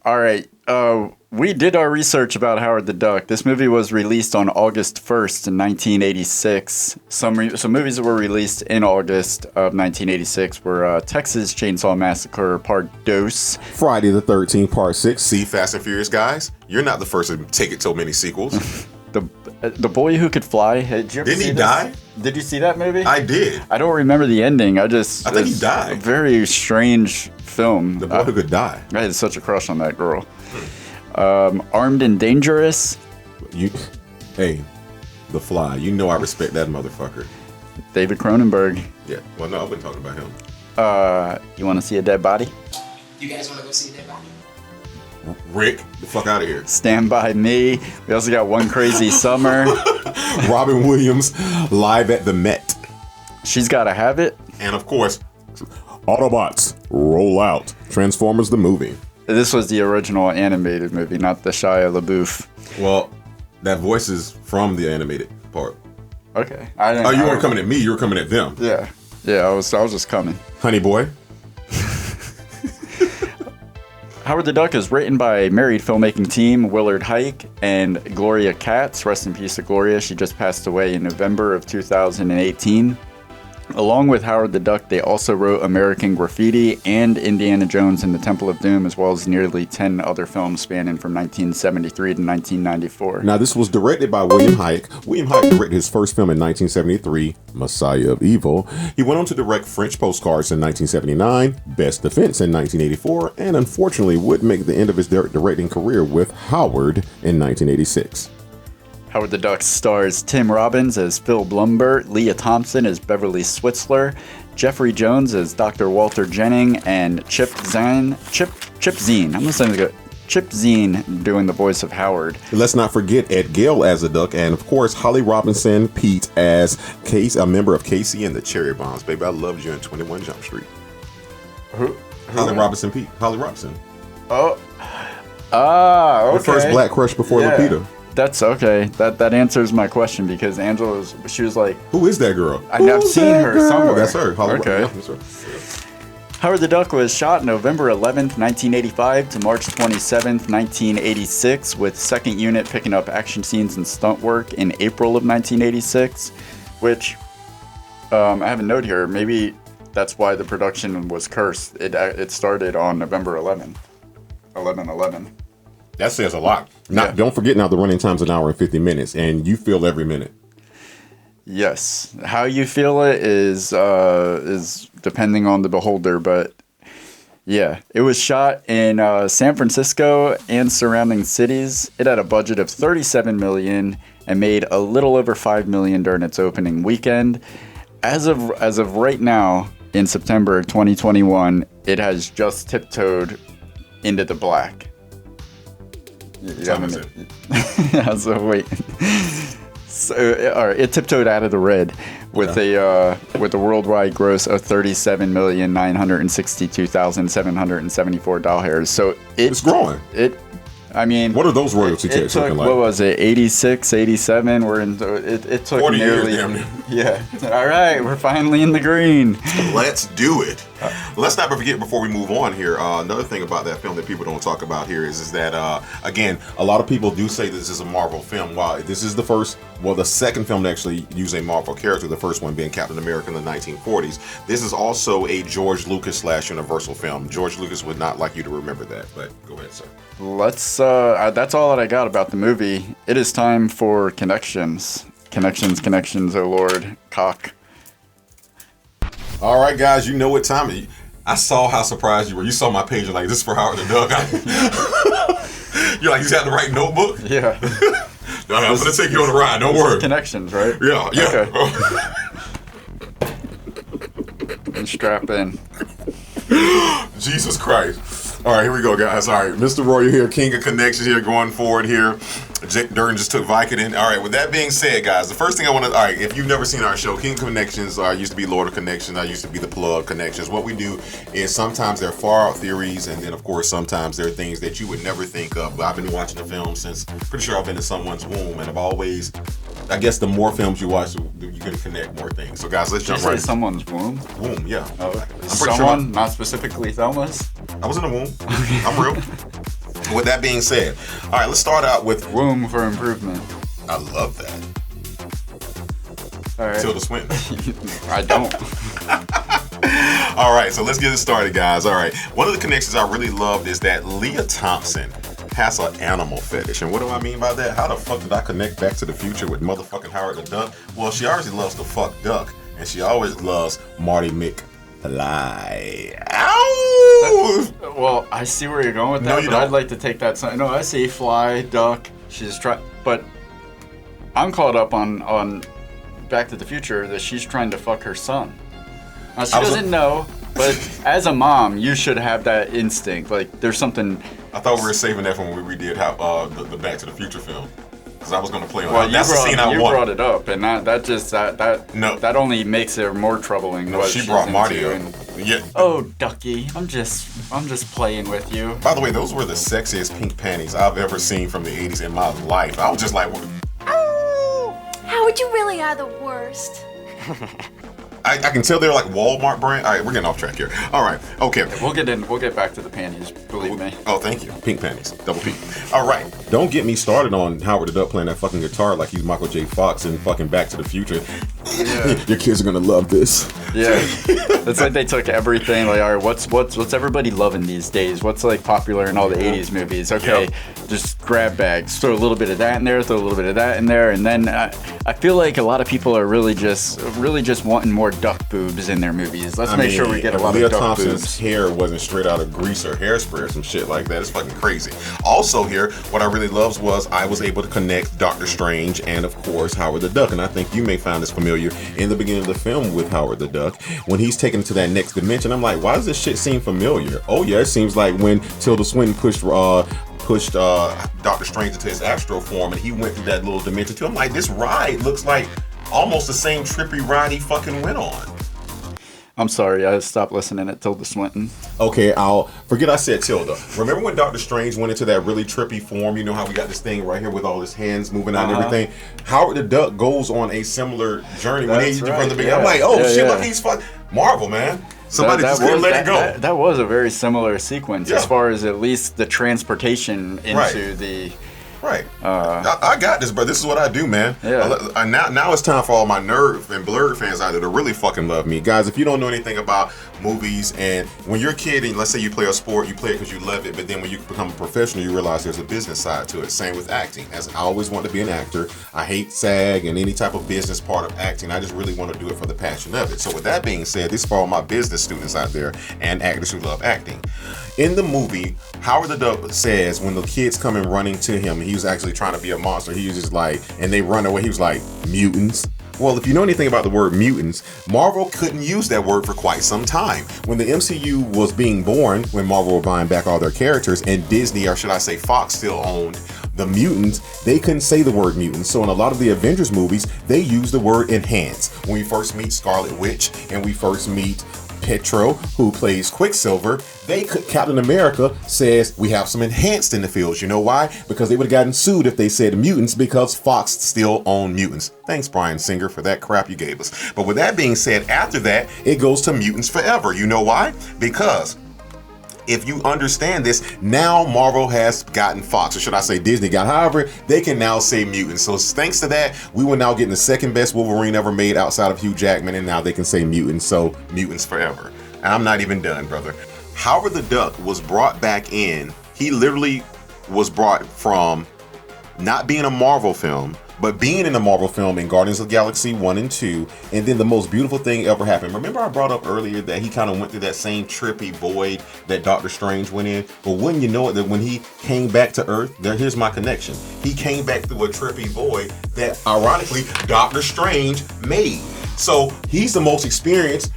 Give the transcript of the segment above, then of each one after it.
All right. We did our research about Howard the Duck. This movie was released on August 1st in 1986. Some movies that were released in August of 1986 were Texas Chainsaw Massacre Part Dos. Friday the 13th Part 6. See, Fast and Furious guys, you're not the first to take it so many sequels. The Boy Who Could Fly. Didn't he die? Did you see that movie? I did. I don't remember the ending. I think he died. A very strange film. The Boy Who Could Die. I had such a crush on that girl. Armed and Dangerous. Hey, The Fly. You know I respect that motherfucker. David Cronenberg. Yeah. Well, no, I wasn't talking about him. You want to see a dead body? You guys want to go see a dead body? Rick, the fuck out of here. Stand By Me. We also got One Crazy Summer. Robin Williams live at the Met. She's Gotta Have It. And of course, Autobots roll out. Transformers the movie. This was the original animated movie, not the Shia LaBeouf. well, that voice is from the animated part. Okay. Oh, you weren't coming at me, you were coming at them. Yeah. Yeah, I was just coming. Honey Boy. Howard the Duck is written by married filmmaking team Willard Hike and Gloria Katz. Rest in peace to Gloria. She just passed away in November of 2018. Along with Howard the Duck, they also wrote American Graffiti and Indiana Jones and the Temple of Doom, as well as nearly 10 other films spanning from 1973 to 1994. Now, this was directed by William Hike. William Hike directed his first film in 1973, Messiah of Evil. He went on to direct French Postcards in 1979, Best Defense in 1984, and unfortunately would make the end of his directing career with Howard in 1986. Howard the Duck stars Tim Robbins as Phil Blumbert, Leah Thompson as Beverly Switzler, Jeffrey Jones as Dr. Walter Jennings, and Chip Zine. I'm just saying Chip Zine doing the voice of Howard. Let's not forget Ed Gale as the Duck, and of course Holly Robinson Pete as Case, a member of Casey and the Cherry Bombs. Baby, I loved you in 21 Jump Street. Who? Holly Robinson Pete. Holly Robinson. Oh. Okay. The first black crush before Lupita. That's okay. That answers my question because Angela she was like, who is that girl? I've seen her somewhere. That's her. Holly Okay. Robinson. Howard the Duck was shot November 11th, 1985 to March 27th, 1986, with second unit picking up action scenes and stunt work in April of 1986, which I have a note here. Maybe that's why the production was cursed. It started on November 11th. 11/11. That says a lot. Now, don't forget now the running time's an hour and 50 minutes, and you feel every minute. Yes, how you feel it is depending on the beholder, but yeah, it was shot in San Francisco and surrounding cities. It had a budget of $37 million and made a little over $5 million during its opening weekend. As of right now, in September 2021, it has just tiptoed into the black. Yeah, so wait. So, all right, it tiptoed out of the red with a worldwide gross of $37,962,774. So it's growing. I mean, what are those royalty checks looking like? What was it? 86, 87. We're in. It took 40 nearly. years, yeah. All right, we're finally in the green. Let's do it. Let's not forget before we move on here. Another thing about that film that people don't talk about here is that again, a lot of people do say this is a Marvel film. While this is the second film to actually use a Marvel character. The first one being Captain America in the 1940s. This is also a George Lucas / Universal film. George Lucas would not like you to remember that, but go ahead, sir. Let's. That's all that I got about the movie. It is time for connections. Connections. Oh Lord, cock. All right, guys, you know what time it is. I saw how surprised you were. You saw my page. You're like, this is for Howard the Duck. You're like, he's had the right notebook? Yeah. No, I'm going to take you on a ride. Don't worry. Connections, right? Yeah. Okay. And strap in. Jesus Christ. All right, here we go, guys. All right, Mr. Roy here, King of Connections here, going forward here. Durden just took Vicodin. All right, with that being said, guys, the first thing I want to, all right, if you've never seen our show, King of Connections, used to be Lord of Connections, I used to be the Plug Connections. What we do is sometimes they're far out theories, and then, of course, sometimes there are things that you would never think of. But I've been watching the film since, pretty sure I've been in someone's womb, and I've always, I guess the more films you watch, you can connect more things. So, guys, let's jump right in. Someone's womb? Womb, yeah. Oh, I'm pretty someone, sure not specifically Thelma's? I was in the womb. I'm real. With that being said, all right, let's start out with. Room for improvement. I love that. All right. Tilda Swinton. I don't. All right, so let's get it started, guys. All right, one of the connections I really loved is that Leah Thompson has an animal fetish. And what do I mean by that? How the fuck did I connect Back to the Future with motherfucking Howard the Duck? Well, she already loves the fuck duck, and she always loves Marty McFly. Ow! Well, I see where you're going with that, No, you but don't. I'd like to take that. No, I see fly, duck. She's but I'm caught up on Back to the Future that she's trying to fuck her son. Now, she doesn't know, but as a mom, you should have that instinct. Like, there's something. I thought we were saving that for when we redid the Back to the Future film, because I was going to play on Well, that. That's the scene I you want. brought it up, and that only makes it more troubling. No, what she she's brought Marty into up. and- Yeah. Oh, Ducky, I'm just playing with you. By the way, those were the sexiest pink panties I've ever seen from the 80s in my life. I was just like, Howard, you really are the worst. I can tell they're like Walmart brand. All right, we're getting off track here. All right, okay. We'll get back to the panties. Believe me. Oh, thank you. Pink panties. Double P. All right. Don't get me started on Howard the Duck playing that fucking guitar like he's Michael J. Fox in fucking Back to the Future. Yeah. Your kids are gonna love this. Yeah, it's like they took everything. Like, all right, what's everybody loving these days? What's like popular in all the '80s movies? Okay, just grab bags, throw a little bit of that in there, throw a little bit of that in there, and then I feel like a lot of people are really just wanting more duck boobs in their movies. Let's make sure we get a lot Leah of duck Thompson's boobs. hair wasn't straight out of Grease or Hairspray or some shit like that. It's fucking crazy. Also here, what I really loved was I was able to connect Doctor Strange and of course Howard the Duck, and I think you may find this familiar in the beginning of the film with Howard the Duck when he's taken to that next dimension. I'm like, why does this shit seem familiar? Oh yeah, it seems like when Tilda Swinton pushed Doctor Strange into his astral form and he went through that little dimension too. I'm like, this ride looks like almost the same trippy ride he fucking went on. I'm sorry, I stopped listening to Tilda Swinton. Okay, I'll forget I said Tilda. Remember when Doctor Strange went into that really trippy form? You know how we got this thing right here with all his hands moving out and everything? Howard the Duck goes on a similar journey when That's he's right, from the beginning. yeah. I'm like, oh Yeah, shit, yeah. look, he's fucking Marvel, man. Somebody just couldn't let it go. That was a very similar sequence Yeah. as far as at least the transportation into Right. the. Right. I got this, bro. This is what I do, man. Yeah. Now it's time for all my nerd and blurred fans out there to really fucking love me. Guys, if you don't know anything about movies, and when you're a kid and let's say you play a sport, you play it because you love it, but then when you become a professional, you realize there's a business side to it. Same with acting. As I always want to be an actor, I hate SAG and any type of business part of acting. I just really want to do it for the passion of it. So with that being said, this is for all my business students out there and actors who love acting. In the movie, Howard the Duck says when the kids come and running to him, he was actually trying to be a monster. He was just like, and they run away. He was like, mutants. Well, if you know anything about the word mutants, Marvel couldn't use that word for quite some time. When the MCU was being born, when Marvel were buying back all their characters, and Disney, or should I say Fox, still owned the mutants, they couldn't say the word mutants. So in a lot of the Avengers movies, they use the word enhance. When we first meet Scarlet Witch, and we first meet Petro, who plays Quicksilver, Captain America says we have some enhanced in the fields. You know why? Because they would have gotten sued if they said mutants because Fox still owned mutants. Thanks, Bryan Singer, for that crap you gave us. But with that being said, after that, it goes to mutants forever. You know why? Because if you understand this, now Marvel has gotten Fox, or should I say Disney got, however, they can now say mutants. So thanks to that, we will now get the second best Wolverine ever made outside of Hugh Jackman, and now they can say mutants, so mutants forever. And I'm not even done, brother. Howard the Duck was brought back in. He literally was brought from not being a Marvel film, but being in a Marvel film in Guardians of the Galaxy 1 and 2, and then the most beautiful thing ever happened. Remember I brought up earlier that he kind of went through that same trippy void that Doctor Strange went in? But wouldn't you know it, that when he came back to Earth, here's my connection. He came back through a trippy void that, ironically, Doctor Strange made. So he's the most experienced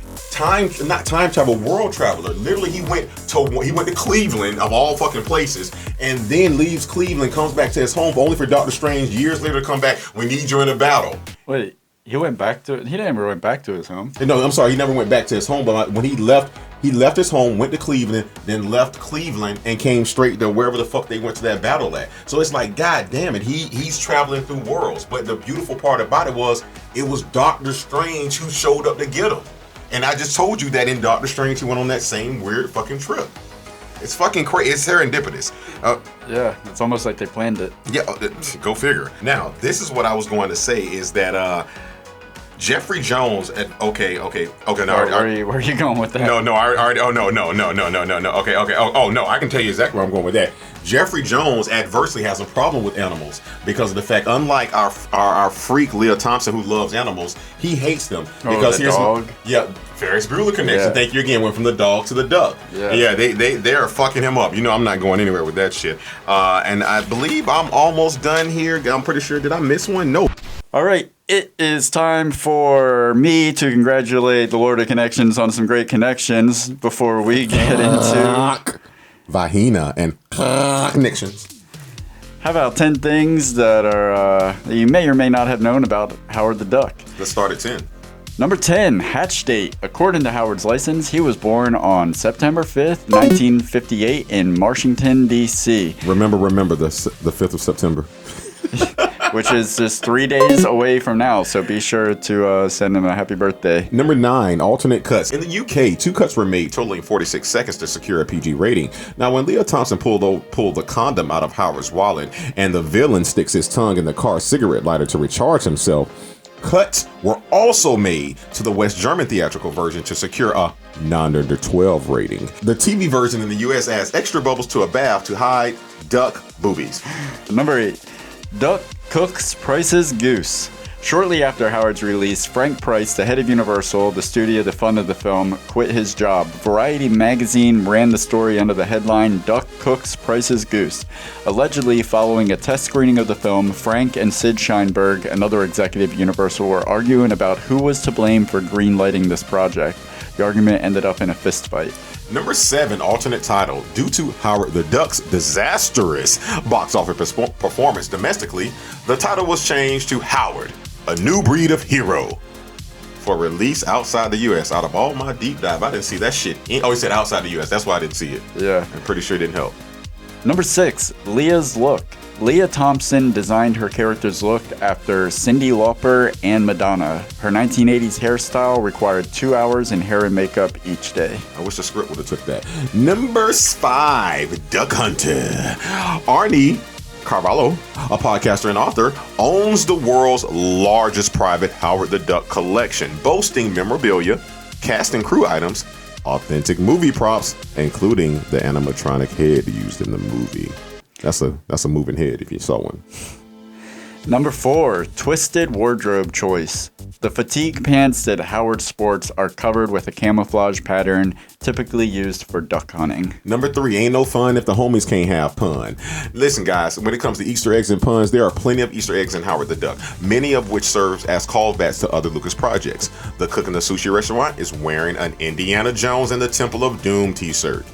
not time travel, world traveler. Literally, he went to Cleveland of all fucking places, and then leaves Cleveland, comes back to his home, only for Doctor Strange years later to come back. We need you in a battle. Wait, he never went back to his home. No, I'm sorry, he never went back to his home. But when he left his home, went to Cleveland, then left Cleveland and came straight to wherever the fuck they went to that battle at. So it's like, god damn it, he's traveling through worlds. But the beautiful part about it was Doctor Strange who showed up to get him. And I just told you that in Doctor Strange, he went on that same weird fucking trip. It's fucking crazy. It's serendipitous. Yeah, it's almost like they planned it. Yeah, go figure. Now, this is what I was going to say is that Jeffrey Jones. Okay. No, Where are you going with that? No. I already. Oh no. Okay. Oh no. I can tell you exactly where I'm going with that. Jeffrey Jones adversely has a problem with animals because of the fact, unlike our freak Leah Thompson, who loves animals, he hates them because the dog. Yeah, Ferris Bueller connection. Yeah. Thank you again. Went from the dog to the duck. Yeah. They are fucking him up. You know, I'm not going anywhere with that shit. And I believe I'm almost done here. I'm pretty sure. Did I miss one? No. All right. It is time for me to congratulate the Lord of Connections on some great connections before we get into Vahina and connections. How about 10 things that are you may or may not have known about Howard the Duck? Let's start at 10. Number 10, hatch date. According to Howard's license, he was born on September 5th, 1958 in Washington, D.C. Remember the 5th of September. Which is just 3 days away from now, so be sure to send him a happy birthday. Number 9, alternate cuts. In the UK, 2 cuts were made, totaling 46 seconds to secure a PG rating. Now, when Leah Thompson pulled the condom out of Howard's wallet and the villain sticks his tongue in the car cigarette lighter to recharge himself, cuts were also made to the West German theatrical version to secure a 9/12 rating. The TV version in the US adds extra bubbles to a bath to hide duck boobies. Number 8, Duck cooks Price's goose. Shortly after Howard's release, Frank Price, the head of Universal, the studio that funded the film, quit his job. Variety magazine ran the story under the headline, Duck Cooks Price's Goose. Allegedly, following a test screening of the film, Frank and Sid Sheinberg, another executive at Universal, were arguing about who was to blame for greenlighting this project. The argument ended up in a fistfight. Number 7, alternate title. Due to Howard the Duck's disastrous box office performance domestically, the title was changed to Howard, a New Breed of Hero. For release outside the U.S. Out of all my deep dive, I didn't see that shit. He said outside the U.S. That's why I didn't see it. Yeah. I'm pretty sure it didn't help. Number 6, Leah's look. Leah Thompson designed her character's look after Cyndi Lauper and Madonna. Her 1980s hairstyle required 2 hours in hair and makeup each day. I wish the script would have took that. Number 5, Duck Hunter. Arnie Carvalho, a podcaster and author, owns the world's largest private Howard the Duck collection, boasting memorabilia, cast and crew items, authentic movie props, including the animatronic head used in the movie. That's a moving head if you saw one. Number 4, twisted wardrobe choice. The fatigue pants that Howard sports are covered with a camouflage pattern typically used for duck hunting. Number 3, ain't no fun if the homies can't have pun. Listen, guys, when it comes to Easter eggs and puns, there are plenty of Easter eggs in Howard the Duck, many of which serves as callbacks to other Lucas projects. The cook in the sushi restaurant is wearing an Indiana Jones and the Temple of Doom t-shirt.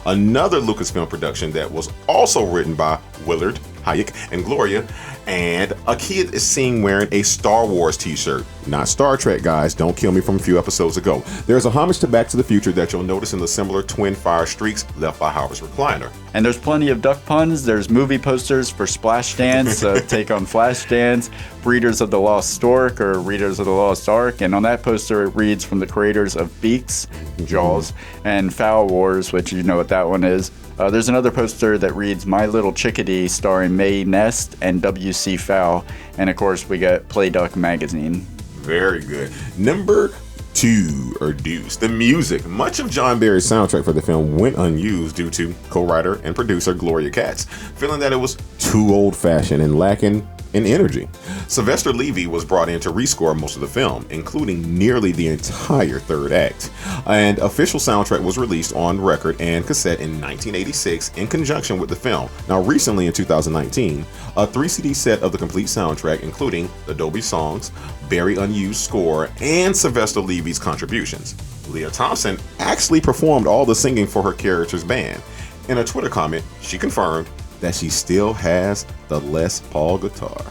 Another Lucasfilm production that was also written by Willard, Hayek, and Gloria, and a kid is seen wearing a Star Wars t-shirt. Not Star Trek, guys. Don't kill me from a few episodes ago. There's a homage to Back to the Future that you'll notice in the similar twin fire streaks left by Howard's recliner. And there's plenty of duck puns. There's movie posters for Splash Dance, take on Flash Dance, Breeders of the Lost Stork, or Readers of the Lost Ark. And on that poster, it reads from the creators of Beaks, Jaws, and Fowl Wars, which you know what that one is. There's another poster that reads My Little Chickadee, starring Mae Nest and W.C. Fowl. And of course, we got Play Duck magazine. Very good. Number 2, or Deuce, the music. Much of John Barry's soundtrack for the film went unused due to co-writer and producer Gloria Katz feeling that it was too old-fashioned and lacking in energy. Sylvester Levy was brought in to rescore most of the film, including nearly the entire third act. And official soundtrack was released on record and cassette in 1986 in conjunction with the film. Now, recently in 2019, a 3-CD set of the complete soundtrack, including the Dolby songs, Barry unused score, and Sylvester Levy's contributions. Leah Thompson actually performed all the singing for her character's band. In a Twitter comment, she confirmed that she still has the Les Paul guitar.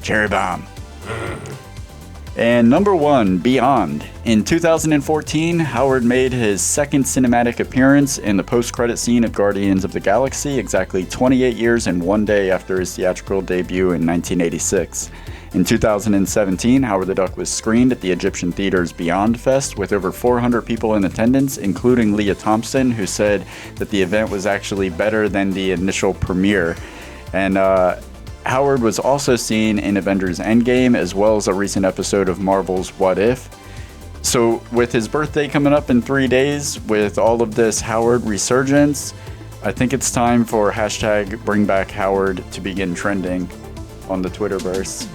Cherry bomb. And number 1, Beyond. In 2014, Howard made his second cinematic appearance in the post-credit scene of Guardians of the Galaxy, exactly 28 years and 1 day after his theatrical debut in 1986. In 2017, Howard the Duck was screened at the Egyptian Theater's Beyond Fest with over 400 people in attendance, including Leah Thompson, who said that the event was actually better than the initial premiere. And Howard was also seen in Avengers Endgame, as well as a recent episode of Marvel's What If. So with his birthday coming up in 3 days, with all of this Howard resurgence, I think it's time for #BringBackHoward to begin trending on the Twitterverse.